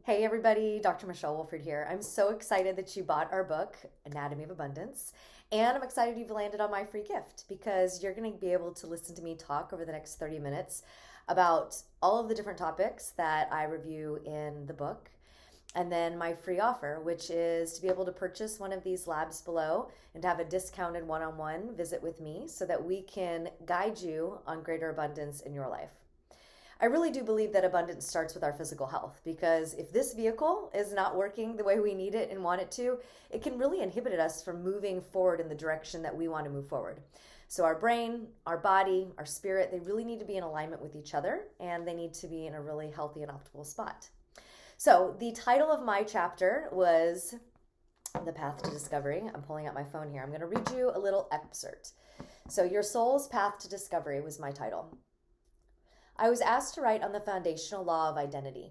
Hey everybody, Dr. Michelle Wolford here. I'm so excited that you bought our book, Anatomy of Abundance, and I'm excited you've landed on my free gift because you're going to be able to listen to me talk over the next 30 minutes about all of the different topics that I review in the book. And then my free offer, which is to be able to purchase one of these labs below and to have a discounted one on one visit with me so that we can guide you on greater abundance in your life. I really do believe that abundance starts with our physical health because if this vehicle is not working the way we need it and want it to, it can really inhibit us from moving forward in the direction that we want to move forward. So our brain, our body, our spirit, they really need to be in alignment with each other and they need to be in a really healthy and optimal spot. So the title of my chapter was The Path to Discovery. I'm pulling out my phone here. I'm going to read you a little excerpt. So Your Soul's Path to Discovery was my title. I was asked to write on the foundational law of identity,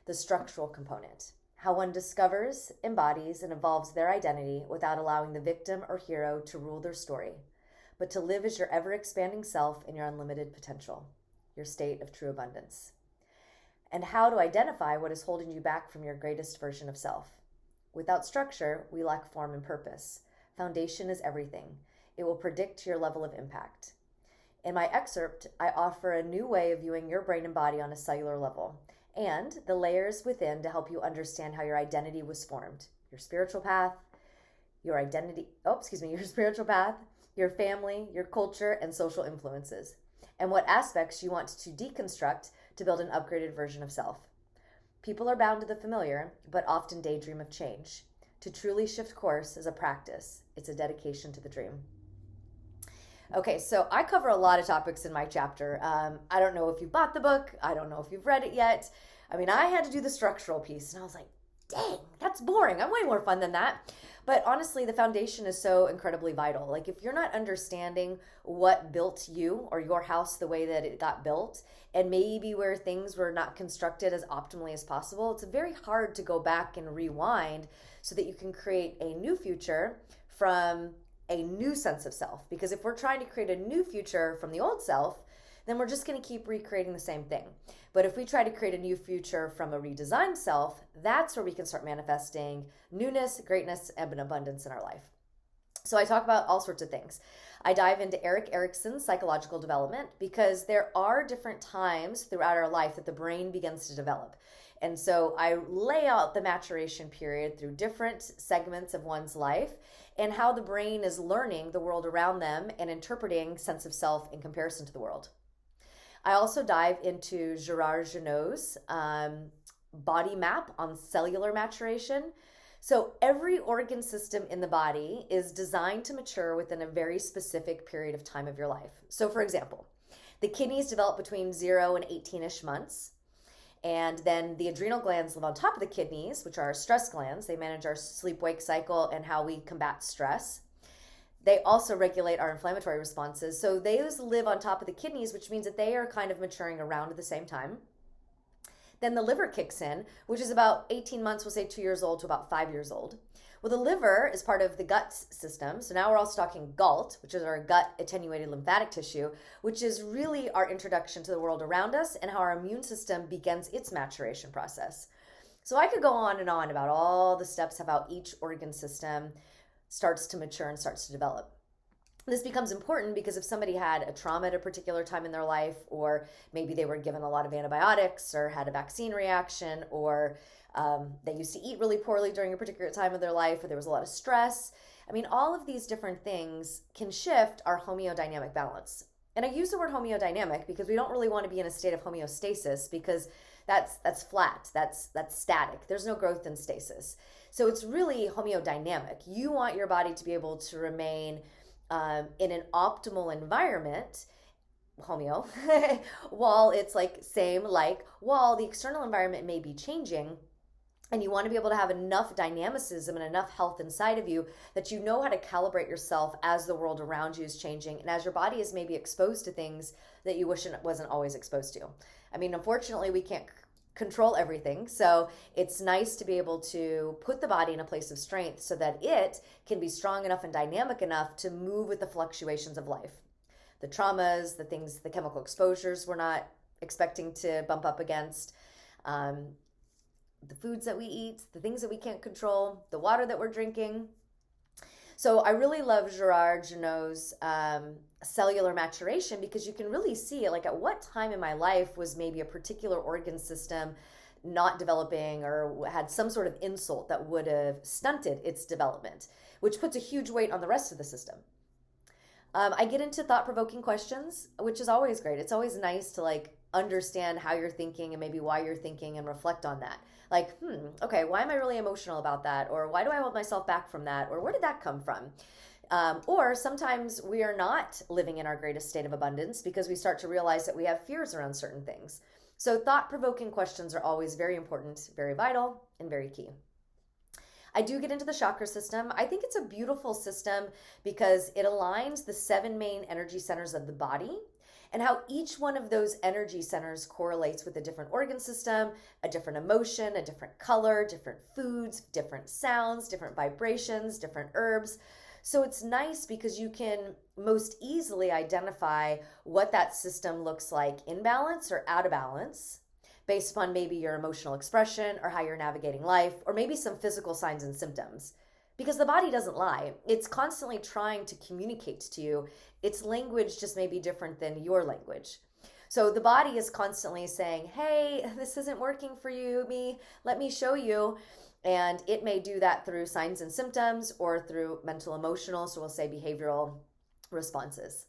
the structural component, how one discovers, embodies, and evolves their identity without allowing the victim or hero to rule their story, but to live as your ever-expanding self in your unlimited potential, your state of true abundance. And how to identify what is holding you back from your greatest version of self. Without structure, we lack form and purpose. Foundation is everything. It will predict your level of impact. In my excerpt, I offer a new way of viewing your brain and body on a cellular level and the layers within to help you understand how your identity was formed. Your spiritual path, your spiritual path, your family, your culture, and social influences, and what aspects you want to deconstruct to build an upgraded version of self. People are bound to the familiar, but often daydream of change. To truly shift course is a practice. It's a dedication to the dream. Okay, so I cover a lot of topics in my chapter. I don't know if you bought the book. I don't know if you've read it yet. I mean, I had to do the structural piece, and I was like, dang, that's boring. I'm way more fun than that. But honestly, the foundation is so incredibly vital. Like, if you're not understanding what built you or your house the way that it got built, and maybe where things were not constructed as optimally as possible, it's very hard to go back and rewind so that you can create a new future from a new sense of self. Because if we're trying to create a new future from the old self, then we're just going to keep recreating the same thing. But if we try to create a new future from a redesigned self, that's where we can start manifesting newness, greatness, and abundance in our life. So I talk about all sorts of things. I dive into Erik Erikson's psychological development because there are different times throughout our life that the brain begins to develop. And so I lay out the maturation period through different segments of one's life and how the brain is learning the world around them and interpreting sense of self in comparison to the world. I also dive into Gerard Genoud's body map on cellular maturation. So every organ system in the body is designed to mature within a very specific period of time of your life. So for example, the kidneys develop between 0 and 18-ish months. And then the adrenal glands live on top of the kidneys, which are our stress glands. They manage our sleep-wake cycle and how we combat stress. They also regulate our inflammatory responses. So those live on top of the kidneys, which means that they are kind of maturing around at the same time. Then the liver kicks in, which is about 18 months, we'll say 2 years old to about 5 years old. Well, the liver is part of the gut system. So now we're also talking GALT, which is our gut attenuated lymphatic tissue, which is really our introduction to the world around us and how our immune system begins its maturation process. So I could go on and on about all the steps of how each organ system starts to mature and starts to develop. This becomes important because if somebody had a trauma at a particular time in their life, or maybe they were given a lot of antibiotics or had a vaccine reaction, or they used to eat really poorly during a particular time of their life, or there was a lot of stress. I mean, all of these different things can shift our homeodynamic balance. And I use the word homeodynamic because we don't really want to be in a state of homeostasis because that's flat, that's static. There's no growth in stasis. So it's really homeodynamic. You want your body to be able to remain in an optimal environment, homeo, while it's while the external environment may be changing, and you want to be able to have enough dynamicism and enough health inside of you that you know how to calibrate yourself as the world around you is changing and as your body is maybe exposed to things that you wish it wasn't always exposed to. I mean, unfortunately, we can't control everything. So it's nice to be able to put the body in a place of strength so that it can be strong enough and dynamic enough to move with the fluctuations of life. The traumas, the things, the chemical exposures we're not expecting to bump up against, the foods that we eat, the things that we can't control, the water that we're drinking. So I really love Gerard Junot's cellular maturation, because you can really see like at what time in my life was maybe a particular organ system not developing or had some sort of insult that would have stunted its development, which puts a huge weight on the rest of the system. I get into thought-provoking questions, which is always great. It's always nice to like understand how you're thinking and maybe why you're thinking and reflect on that. Like, okay, why am I really emotional about that? Or why do I hold myself back from that? Or where did that come from? Or sometimes we are not living in our greatest state of abundance because we start to realize that we have fears around certain things. So thought-provoking questions are always very important, very vital, and very key. I do get into the chakra system. I think it's a beautiful system because it aligns the 7 main energy centers of the body and how each one of those energy centers correlates with a different organ system, a different emotion, a different color, different foods, different sounds, different vibrations, different herbs. So it's nice because you can most easily identify what that system looks like in balance or out of balance, based upon maybe your emotional expression or how you're navigating life, or maybe some physical signs and symptoms. Because the body doesn't lie. It's constantly trying to communicate to you. Its language just may be different than your language. So the body is constantly saying, hey, this isn't working for you, let me show you. And it may do that through signs and symptoms or through mental, emotional, so we'll say behavioral responses.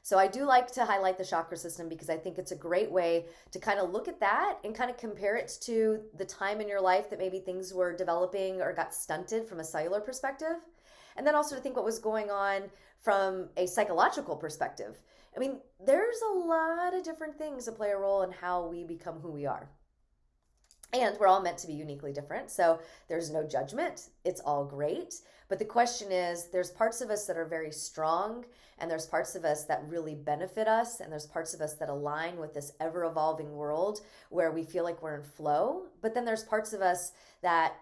So I do like to highlight the chakra system because I think it's a great way to kind of look at that and kind of compare it to the time in your life that maybe things were developing or got stunted from a cellular perspective. And then also to think what was going on from a psychological perspective. I mean, there's a lot of different things that play a role in how we become who we are. And we're all meant to be uniquely different. So there's no judgment. It's all great. But the question is, there's parts of us that are very strong, and there's parts of us that really benefit us, and there's parts of us that align with this ever-evolving world where we feel like we're in flow. But then there's parts of us that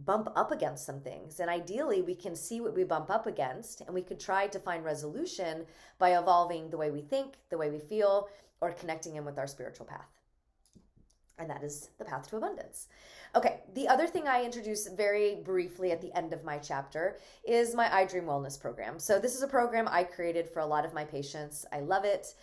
bump up against some things. And ideally, we can see what we bump up against, and we could try to find resolution by evolving the way we think, the way we feel, or connecting in with our spiritual path. And that is the path to abundance. Okay, the other thing I introduce very briefly at the end of my chapter is my iDream Wellness program. So this is a program I created for a lot of my patients. I love it.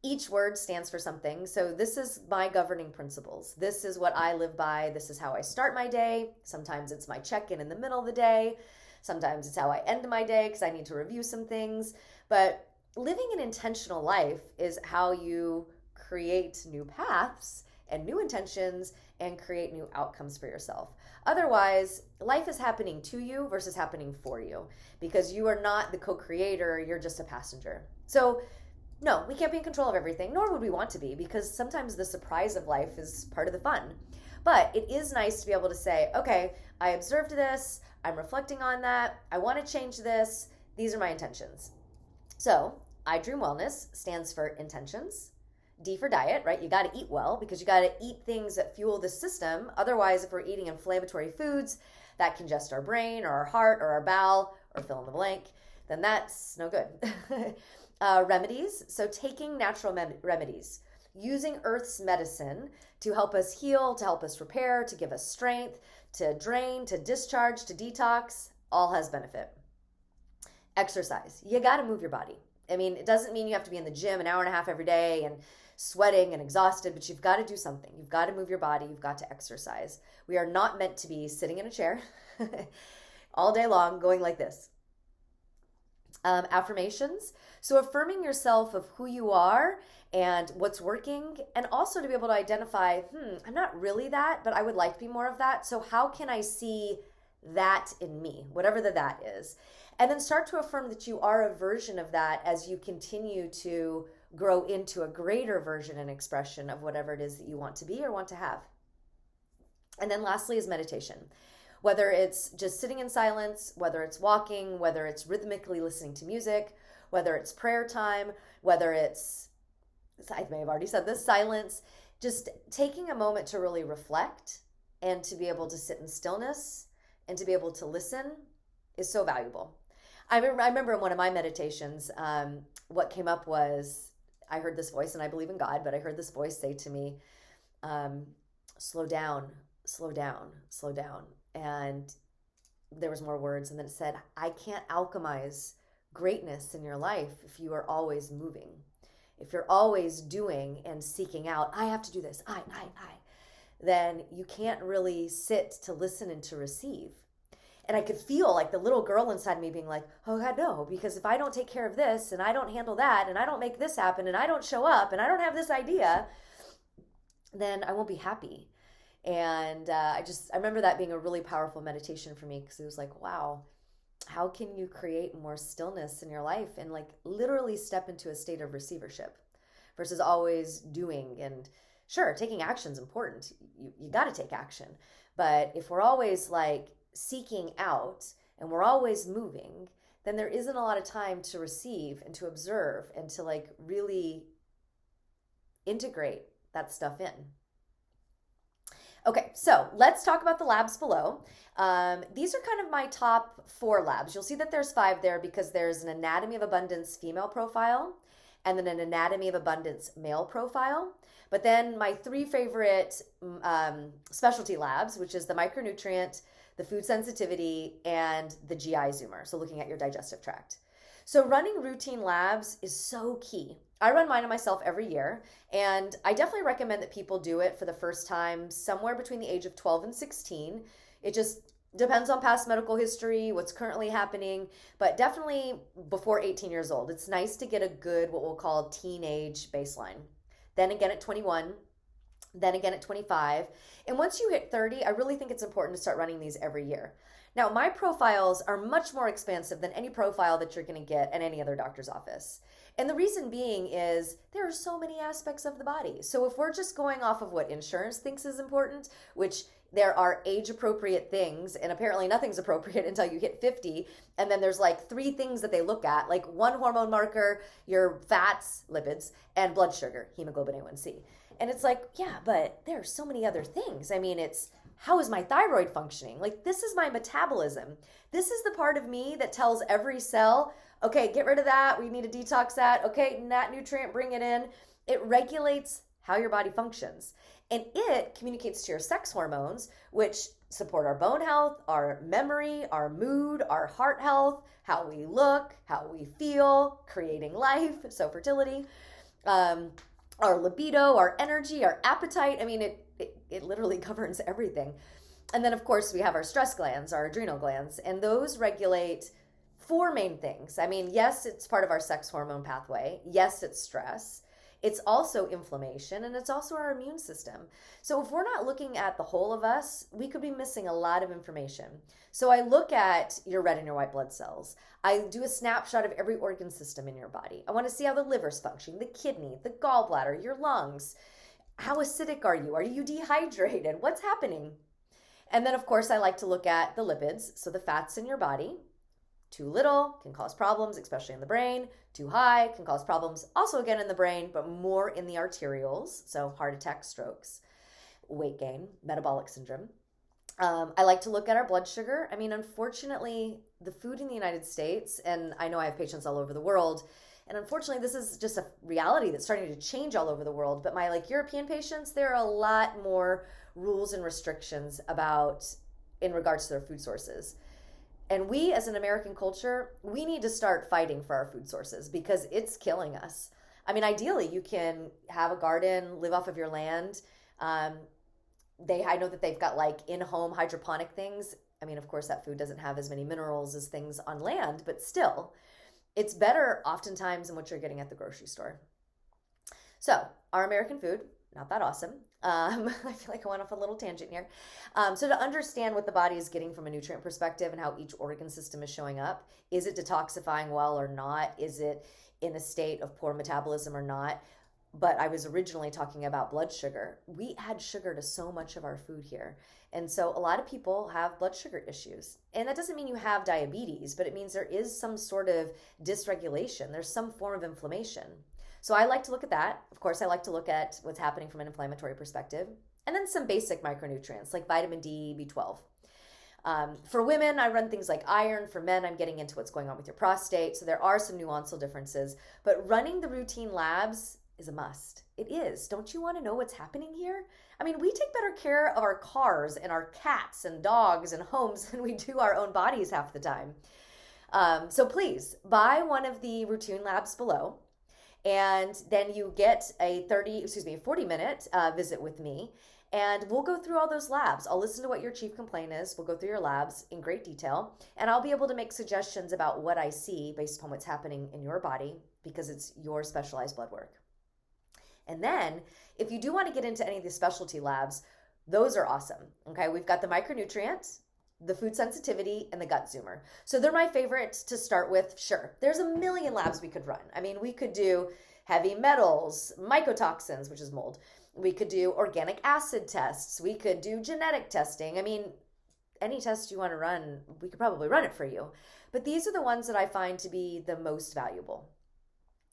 Each word stands for something. So this is my governing principles. This is what I live by. This is how I start my day. Sometimes it's my check-in in the middle of the day. Sometimes it's how I end my day because I need to review some things. But living an intentional life is how you create new paths and new intentions and create new outcomes for yourself. Otherwise, life is happening to you versus happening for you because you are not the co-creator, you're just a passenger. So no, we can't be in control of everything, nor would we want to be, because sometimes the surprise of life is part of the fun. But it is nice to be able to say, okay, I observed this, I'm reflecting on that, I want to change this, these are my intentions. So iDream Wellness stands for intentions. D for diet, right? You got to eat well because you got to eat things that fuel the system. Otherwise, if we're eating inflammatory foods that congest our brain or our heart or our bowel or fill in the blank, then that's no good. Remedies. So taking natural remedies, using Earth's medicine to help us heal, to help us repair, to give us strength, to drain, to discharge, to detox, all has benefit. Exercise. You got to move your body. I mean, it doesn't mean you have to be in the gym an hour and a half every day and sweating and exhausted, but you've got to do something. You've got to move your body. You've got to exercise. We are not meant to be sitting in a chair all day long going like this. Affirmations. So affirming yourself of who you are and what's working, and also to be able to identify, I'm not really that, but I would like to be more of that. So how can I see that in me, whatever that is? And then start to affirm that you are a version of that as you continue to grow into a greater version and expression of whatever it is that you want to be or want to have. And then lastly is meditation. Whether it's just sitting in silence, whether it's walking, whether it's rhythmically listening to music, whether it's prayer time, whether it's, I may have already said this, silence, just taking a moment to really reflect and to be able to sit in stillness and to be able to listen is so valuable. I remember in one of my meditations, what came up was, I heard this voice, and I believe in God, but I heard this voice say to me, slow down, slow down, slow down. And there was more words, and then it said, I can't alchemize greatness in your life if you are always moving. If you're always doing and seeking out, I have to do this, then you can't really sit to listen and to receive. And I could feel like the little girl inside me being like, oh God, no, because if I don't take care of this and I don't handle that and I don't make this happen and I don't show up and I don't have this idea, then I won't be happy. And I remember that being a really powerful meditation for me, because it was like, wow, how can you create more stillness in your life and like literally step into a state of receivership versus always doing? And sure, taking action is important. You got to take action. But if we're always like seeking out and we're always moving, then there isn't a lot of time to receive and to observe and to like really integrate that stuff in. Okay, so let's talk about the labs below. These are kind of my top 4 labs. You'll see that there's 5 there because there's an anatomy of abundance female profile and then an anatomy of abundance male profile. But then my 3 favorite specialty labs, which is the micronutrient, the food sensitivity, and the GI zoomer. So looking at your digestive tract. So running routine labs is so key. I run mine on myself every year, and I definitely recommend that people do it for the first time somewhere between the age of 12 and 16. It just depends on past medical history, what's currently happening, but definitely before 18 years old. It's nice to get a good, what we'll call teenage baseline. Then again at 21, then again at 25. And once you hit 30, I really think it's important to start running these every year. Now, my profiles are much more expansive than any profile that you're going to get at any other doctor's office. And the reason being is there are so many aspects of the body. So if we're just going off of what insurance thinks is important, which there are age-appropriate things, and apparently nothing's appropriate until you hit 50, and then there's like 3 things that they look at, like 1 hormone marker, your fats, lipids, and blood sugar, hemoglobin A1C. And it's like, yeah, but there are so many other things. I mean, it's how is my thyroid functioning? Like, this is my metabolism. This is the part of me that tells every cell, okay, get rid of that. We need to detox that. Okay, that nutrient, bring it in. It regulates how your body functions. And it communicates to your sex hormones, which support our bone health, our memory, our mood, our heart health, how we look, how we feel, creating life, so fertility, our libido, our energy, our appetite. I mean, it literally governs everything. And then, of course, we have our stress glands, our adrenal glands, and those regulate 4 main things. I mean, yes, it's part of our sex hormone pathway. Yes, it's stress. It's also inflammation, and it's also our immune system. So if we're not looking at the whole of us, we could be missing a lot of information. So I look at your red and your white blood cells. I do a snapshot of every organ system in your body. I want to see how the liver's functioning, the kidney, the gallbladder, your lungs. How acidic are you? Are you dehydrated? What's happening? And then, of course, I like to look at the lipids, so the fats in your body. Too little can cause problems, especially in the brain. Too high can cause problems, also again in the brain, but more in the arterioles, so heart attacks, strokes, weight gain, metabolic syndrome. I like to look at our blood sugar. I mean, unfortunately, the food in the United States, and I know I have patients all over the world, and unfortunately, this is just a reality that's starting to change all over the world. But my European patients, there are a lot more rules and restrictions in regards to their food sources. And we, as an American culture, we need to start fighting for our food sources because it's killing us. I mean, ideally, you can have a garden, live off of your land. I know that they've got in-home hydroponic things. I mean, of course, that food doesn't have as many minerals as things on land, but still, it's better oftentimes than what you're getting at the grocery store. So, our American food, not that awesome. I feel like I went off a little tangent here. So to understand what the body is getting from a nutrient perspective and how each organ system is showing up, is it detoxifying well or not? Is it in a state of poor metabolism or not? But I was originally talking about blood sugar. We add sugar to so much of our food here. And so a lot of people have blood sugar issues. And that doesn't mean you have diabetes, but it means there is some sort of dysregulation. There's some form of inflammation. So I like to look at that. Of course, I like to look at what's happening from an inflammatory perspective. And then some basic micronutrients like vitamin D, B12. For women, I run things like iron. For men, I'm getting into what's going on with your prostate. So there are some nuanced differences. But running the routine labs is a must. It is. Don't you want to know what's happening here? I mean, we take better care of our cars and our cats and dogs and homes than we do our own bodies half the time. So please buy one of the routine labs below, and then you get a 40-minute visit with me, and we'll go through all those labs. I'll listen to what your chief complaint is. We'll go through your labs in great detail, and I'll be able to make suggestions about what I see based upon what's happening in your body, because it's your specialized blood work. And then if you do want to get into any of the specialty labs, those are awesome. Okay, we've got the micronutrient, the food sensitivity, and the gut zoomer. So they're my favorite to start with. Sure, there's a million labs we could run. I mean, we could do heavy metals, mycotoxins, which is mold. We could do organic acid tests. We could do genetic testing. I mean, any test you want to run, we could probably run it for you. But these are the ones that I find to be the most valuable.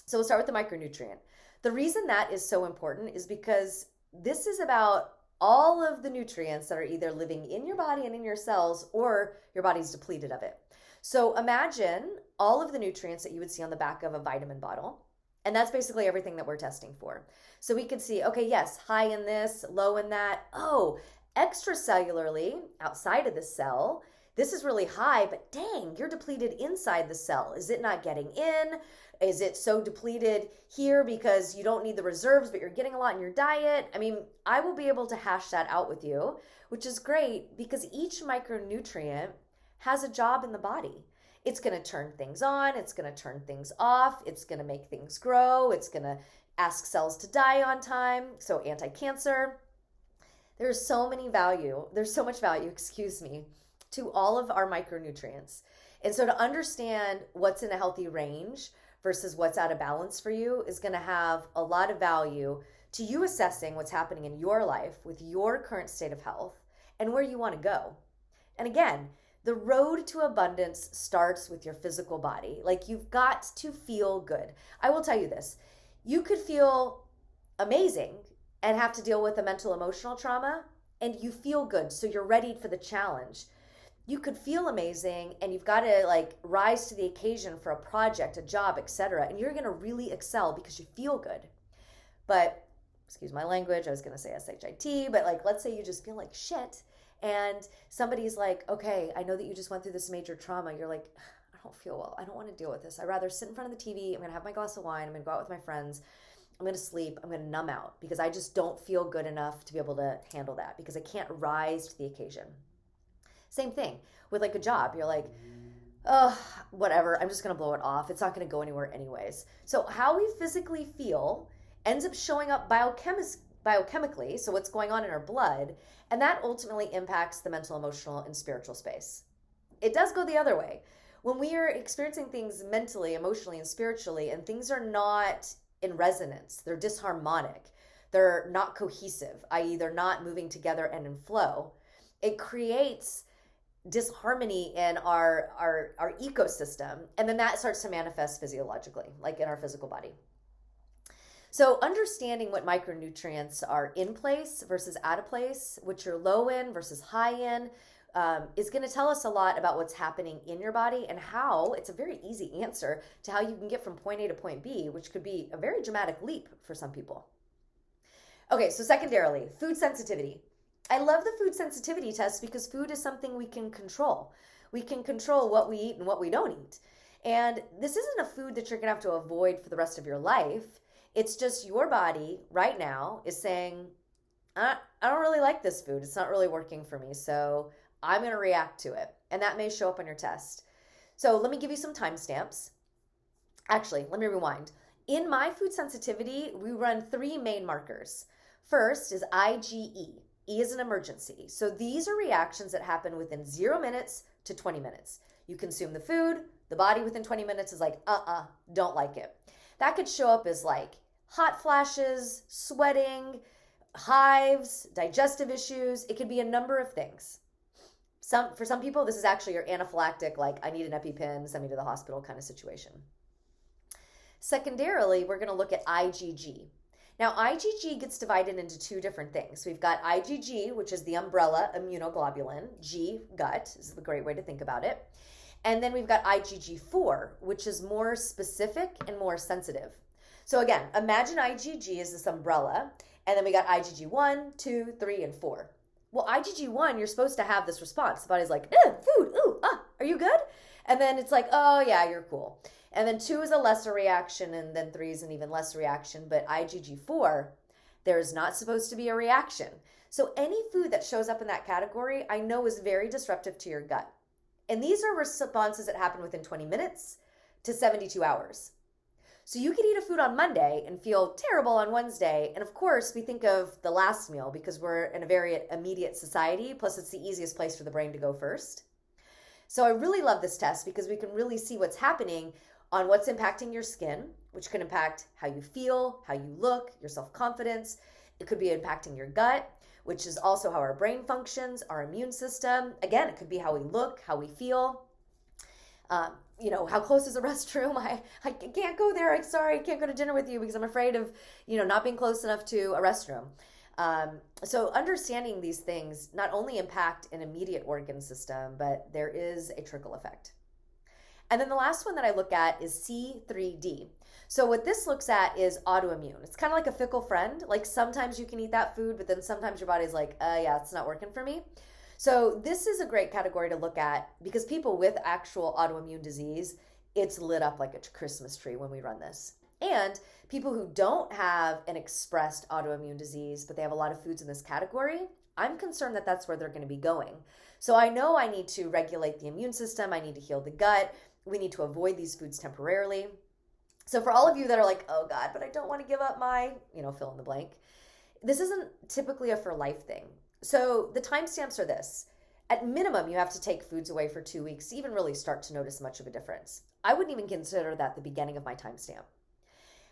So we'll start with the micronutrient. The reason that is so important is because this is about all of the nutrients that are either living in your body and in your cells, or your body's depleted of it. So imagine all of the nutrients that you would see on the back of a vitamin bottle. And that's basically everything that we're testing for. So we could see, okay, yes, high in this, low in that. Oh, extracellularly, outside of the cell, this is really high, but dang, you're depleted inside the cell. Is it not getting in? Is it so depleted here because you don't need the reserves, but you're getting a lot in your diet? I mean, I will be able to hash that out with you, which is great because each micronutrient has a job in the body. It's going to turn things on. It's going to turn things off. It's going to make things grow. It's going to ask cells to die on time. So anti-cancer. There's so much value, to all of our micronutrients. And so to understand what's in a healthy range versus what's out of balance for you is going to have a lot of value to you assessing what's happening in your life with your current state of health and where you want to go. And again, the road to abundance starts with your physical body. Like, you've got to feel good. I will tell you this. You could feel amazing and have to deal with a mental emotional trauma, and you feel good, so you're ready for the challenge. You could feel amazing and you've got to rise to the occasion for a project, a job, etc. And you're going to really excel because you feel good. But, excuse my language, I was going to say SHIT, but let's say you just feel like shit and somebody's like, okay, I know that you just went through this major trauma. You're like, I don't feel well. I don't want to deal with this. I'd rather sit in front of the TV. I'm going to have my glass of wine. I'm going to go out with my friends. I'm going to sleep. I'm going to numb out because I just don't feel good enough to be able to handle that because I can't rise to the occasion. Same thing with a job. You're like, oh, whatever. I'm just going to blow it off. It's not going to go anywhere anyways. So how we physically feel ends up showing up biochemically. So what's going on in our blood, and that ultimately impacts the mental, emotional, and spiritual space. It does go the other way. When we are experiencing things mentally, emotionally, and spiritually, and things are not in resonance, they're disharmonic, they're not cohesive, i.e. they're not moving together and in flow, it creates disharmony in our ecosystem, and then that starts to manifest physiologically, like in our physical body. So understanding what micronutrients are in place versus out of place, which you're low in versus high in, is going to tell us a lot about what's happening in your body and how it's a very easy answer to how you can get from point A to point B, which could be a very dramatic leap for some people. Okay, so secondarily, food sensitivity. I love the food sensitivity test because food is something we can control. We can control what we eat and what we don't eat. And this isn't a food that you're going to have to avoid for the rest of your life. It's just your body right now is saying, I don't really like this food. It's not really working for me. So I'm going to react to it. And that may show up on your test. So let me give you some timestamps. Actually, let me rewind. In my food sensitivity, we run 3 main markers. First is IgE. E is an emergency. So these are reactions that happen within 0 minutes to 20 minutes. You consume the food, the body within 20 minutes is like, don't like it. That could show up as hot flashes, sweating, hives, digestive issues. It could be a number of things. For some people, this is actually your anaphylactic, I need an EpiPen, send me to the hospital kind of situation. Secondarily, we're going to look at IgG. Now, IgG gets divided into 2 different things. We've got IgG, which is the umbrella immunoglobulin. G, gut, is a great way to think about it. And then we've got IgG4, which is more specific and more sensitive. So again, imagine IgG is this umbrella, and then we got IgG 1, 2, 3, and 4. Well, IgG 1, you're supposed to have this response. The body's like, food, ooh, are you good? And then it's like, oh yeah, you're cool. And then 2 is a lesser reaction, and then 3 is an even less reaction. But IgG 4, there's not supposed to be a reaction. So any food that shows up in that category, I know is very disruptive to your gut. And these are responses that happen within 20 minutes to 72 hours. So you could eat a food on Monday and feel terrible on Wednesday. And of course, we think of the last meal because we're in a very immediate society. Plus, it's the easiest place for the brain to go first. So I really love this test because we can really see what's happening on what's impacting your skin, which can impact how you feel, how you look, your self-confidence. It could be impacting your gut, which is also how our brain functions, our immune system. Again, it could be how we look, how we feel. How close is a restroom? I can't go there. I'm sorry, I can't go to dinner with you because I'm afraid of, not being close enough to a restroom. So understanding these things not only impact an immediate organ system, but there is a trickle effect. And then the last one that I look at is C3D. So what this looks at is autoimmune. It's kind of like a fickle friend. Like sometimes you can eat that food, but then sometimes your body's like, yeah, it's not working for me. So this is a great category to look at because people with actual autoimmune disease, it's lit up like a Christmas tree when we run this. And people who don't have an expressed autoimmune disease, but they have a lot of foods in this category, I'm concerned that that's where they're going to be going. So I know I need to regulate the immune system. I need to heal the gut. We need to avoid these foods temporarily. So for all of you that are like, oh God, but I don't want to give up my, fill in the blank. This isn't typically a for life thing. So the timestamps are this. At minimum, you have to take foods away for 2 weeks to even really start to notice much of a difference. I wouldn't even consider that the beginning of my timestamp.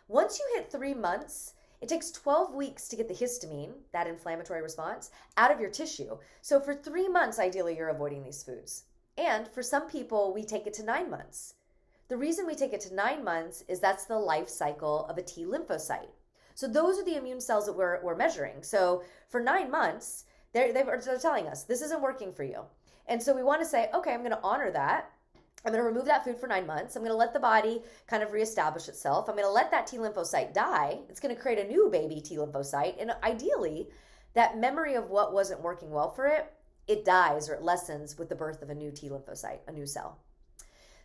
Once you hit 3 months, it takes 12 weeks to get the histamine, that inflammatory response, out of your tissue. So for 3 months, ideally, you're avoiding these foods. And for some people, we take it to 9 months. The reason we take it to 9 months is that's the life cycle of a T lymphocyte. So those are the immune cells that we're measuring. So for 9 months, they're telling us this isn't working for you. And so we want to say, okay, I'm going to honor that. I'm going to remove that food for 9 months. I'm going to let the body kind of reestablish itself. I'm going to let that T lymphocyte die. It's going to create a new baby T lymphocyte. And ideally, that memory of what wasn't working well for it, it dies or it lessens with the birth of a new T lymphocyte, a new cell.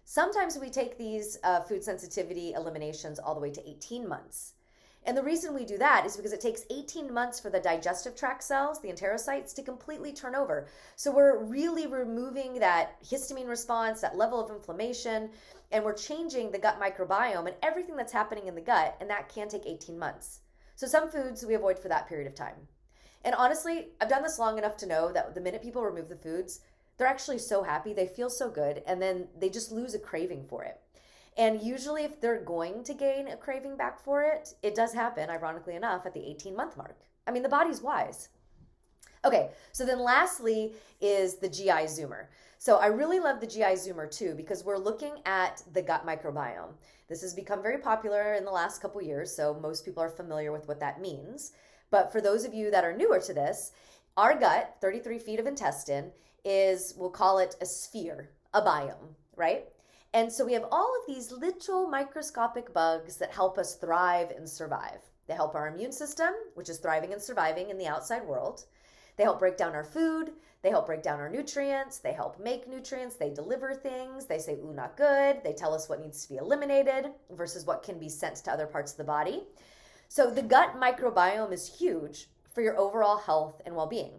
Sometimes we take these food sensitivity eliminations all the way to 18 months. And the reason we do that is because it takes 18 months for the digestive tract cells, the enterocytes, to completely turn over. So we're really removing that histamine response, that level of inflammation, and we're changing the gut microbiome and everything that's happening in the gut, and that can take 18 months. So some foods we avoid for that period of time. And honestly, I've done this long enough to know that the minute people remove the foods, they're actually so happy, they feel so good, and then they just lose a craving for it. And usually if they're going to gain a craving back for it, it does happen, ironically enough, at the 18-month mark. I mean, the body's wise. Okay, so then lastly is the GI Zoomer. So I really love the GI Zoomer too because we're looking at the gut microbiome. This has become very popular in the last couple years, so most people are familiar with what that means. But for those of you that are newer to this, our gut, 33 feet of intestine, is, we'll call it a sphere, a biome, right? And so we have all of these little microscopic bugs that help us thrive and survive. They help our immune system, which is thriving and surviving in the outside world. They help break down our food. They help break down our nutrients. They help make nutrients. They deliver things. They say, ooh, not good. They tell us what needs to be eliminated versus what can be sent to other parts of the body. So the gut microbiome is huge for your overall health and well-being.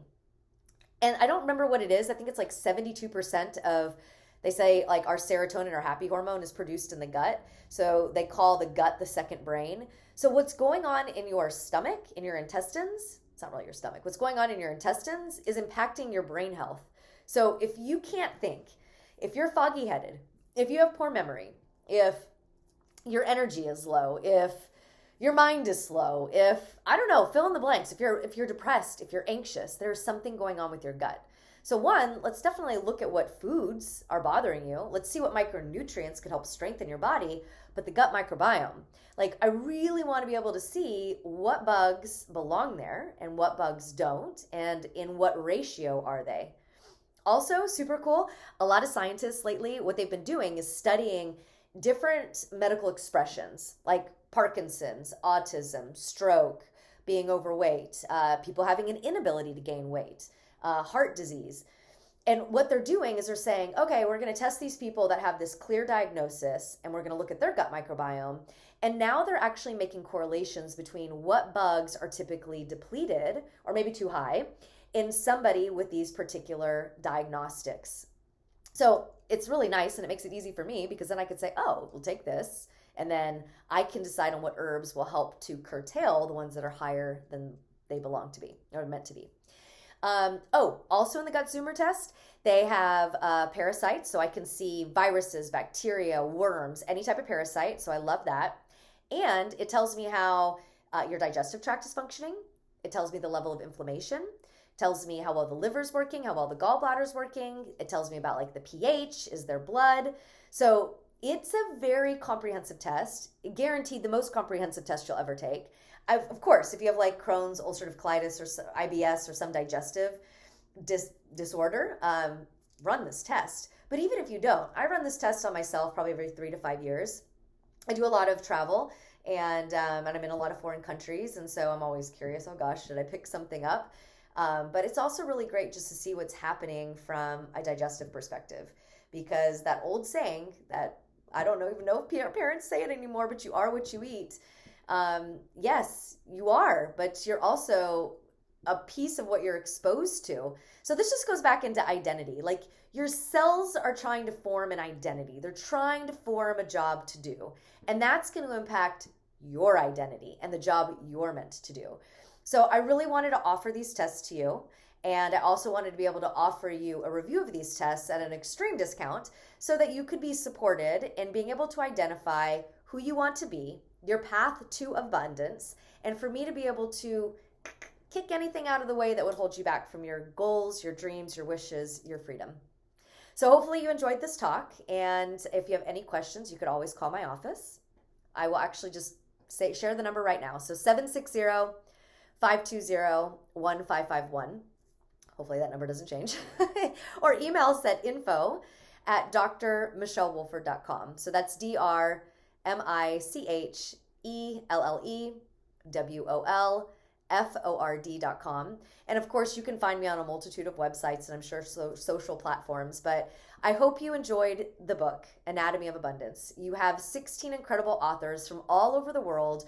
And I don't remember what it is. I think it's like 72% of, they say like our serotonin or happy hormone is produced in the gut. So they call the gut the second brain. So what's going on in your stomach, in your intestines, it's not really your stomach, what's going on in your intestines is impacting your brain health. So if you can't think, if you're foggy headed, if you have poor memory, if your energy is low, if your mind is slow, if, I don't know, fill in the blanks, if you're depressed, if you're anxious, there's something going on with your gut. So one, let's definitely look at what foods are bothering you. Let's see what micronutrients could help strengthen your body, but the gut microbiome. Like I really want to be able to see what bugs belong there and what bugs don't, and in what ratio are they. Also, super cool, a lot of scientists lately, what they've been doing is studying different medical expressions, like Parkinson's, autism, stroke, being overweight, people having an inability to gain weight, heart disease. And what they're doing is they're saying, okay, we're going to test these people that have this clear diagnosis and we're going to look at their gut microbiome. And now they're actually making correlations between what bugs are typically depleted or maybe too high in somebody with these particular diagnostics. So it's really nice and it makes it easy for me because then I could say, oh, we'll take this. And then I can decide on what herbs will help to curtail the ones that are higher than they belong to be or meant to be. Also in the gut zoomer test, they have parasites. So I can see viruses, bacteria, worms, any type of parasite. So I love that. And it tells me how your digestive tract is functioning. It tells me the level of inflammation. It tells me how well the liver's working, how well the gallbladder's working. It tells me about like the pH, is there blood? So it's a very comprehensive test, guaranteed the most comprehensive test you'll ever take. Of course, if you have like Crohn's, ulcerative colitis, or IBS, or some digestive disorder, run this test. But even if you don't, I run this test on myself probably every 3 to 5 years. I do a lot of travel and I'm in a lot of foreign countries. And so I'm always curious, oh gosh, should I pick something up? But it's also really great just to see what's happening from a digestive perspective. Because that old saying that I don't even know if parents say it anymore, but you are what you eat. Yes, you are, but you're also a piece of what you're exposed to. So this just goes back into identity. Like your cells are trying to form an identity. They're trying to form a job to do. And that's going to impact your identity and the job you're meant to do. So I really wanted to offer these tests to you. And I also wanted to be able to offer you a review of these tests at an extreme discount so that you could be supported in being able to identify who you want to be, your path to abundance, and for me to be able to kick anything out of the way that would hold you back from your goals, your dreams, your wishes, your freedom. So hopefully you enjoyed this talk. And if you have any questions, you could always call my office. I will actually just share the number right now. So 760-520-1551. Hopefully that number doesn't change. Or email us at info@drmichellewolford.com. So that's DrMichellewolford.com. And of course, you can find me on a multitude of websites and I'm sure social platforms. But I hope you enjoyed the book, Anatomy of Abundance. You have 16 incredible authors from all over the world,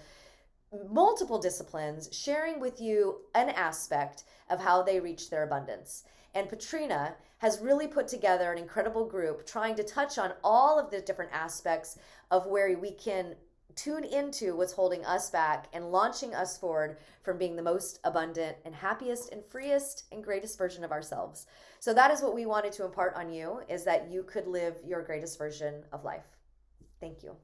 multiple disciplines, sharing with you an aspect of how they reach their abundance. And Patrina has really put together an incredible group trying to touch on all of the different aspects of where we can tune into what's holding us back and launching us forward from being the most abundant and happiest and freest and greatest version of ourselves. So that is what we wanted to impart on you, is that you could live your greatest version of life. Thank you.